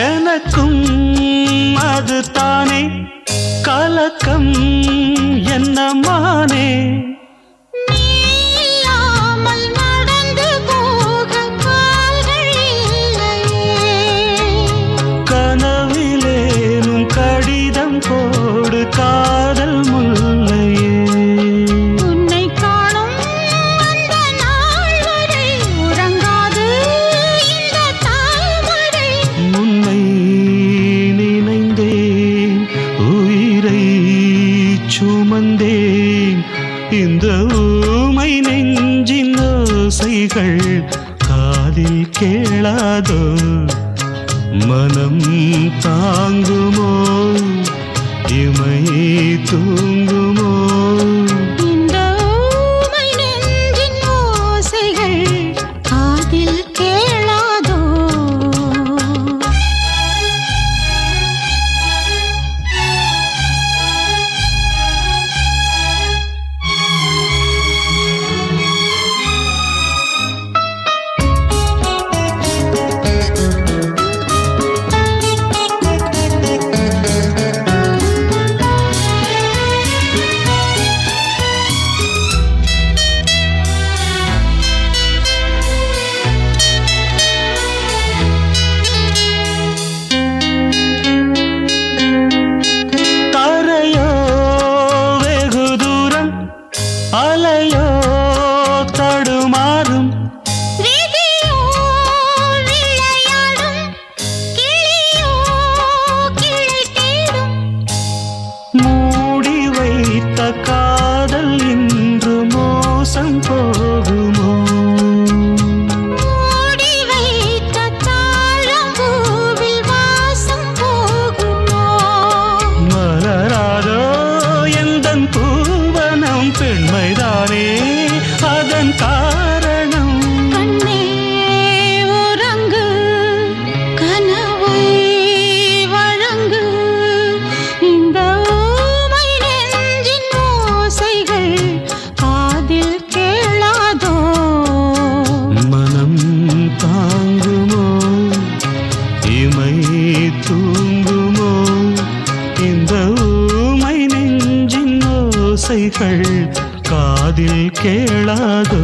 எனக்கும் அது தானே கலக்கம் என்னமானே கனவிலேனும் கடிதம் போடு காதல் முல்லையே உன்னை காணும் அந்த நாள் வரை உறங்காது இந்த தாமரை உன்னை நினைந்தேன் உயிரை சுமந்தேன் இந்த ஊமை நெஞ்சின் ஓசைகள் காதில் கேளாதோ மனம் தாங்குமோ இமை தூங்குமோ இந்த ஊமை நெஞ்சின் ஓசைகள் காதில் கேளாதோ தரையோ வெகு தூரம் அலையோ தடுமாறும் விதியோ விளையாடும் கிளியோ கிளை தேடும் மூடி வைத்த காதல் இன்று மோசம் போகுமோ மூடி வைத்த தாழம்பூவில் வாசம் போகுமோ மலராதோ எந்தன் பூவனம் பெண்மைதானே அதன் காரணம் கண்ணே உறங்கு கனவை வழங்கு இந்த ஊமை நெஞ்சின் ஓசைகள் காதில் கேளாதோ மனம் தாங்குமோ இமை தூங்குமோ இந்த ஊமை நெஞ்சின் ஓசைகள் காதில் கேளாதோ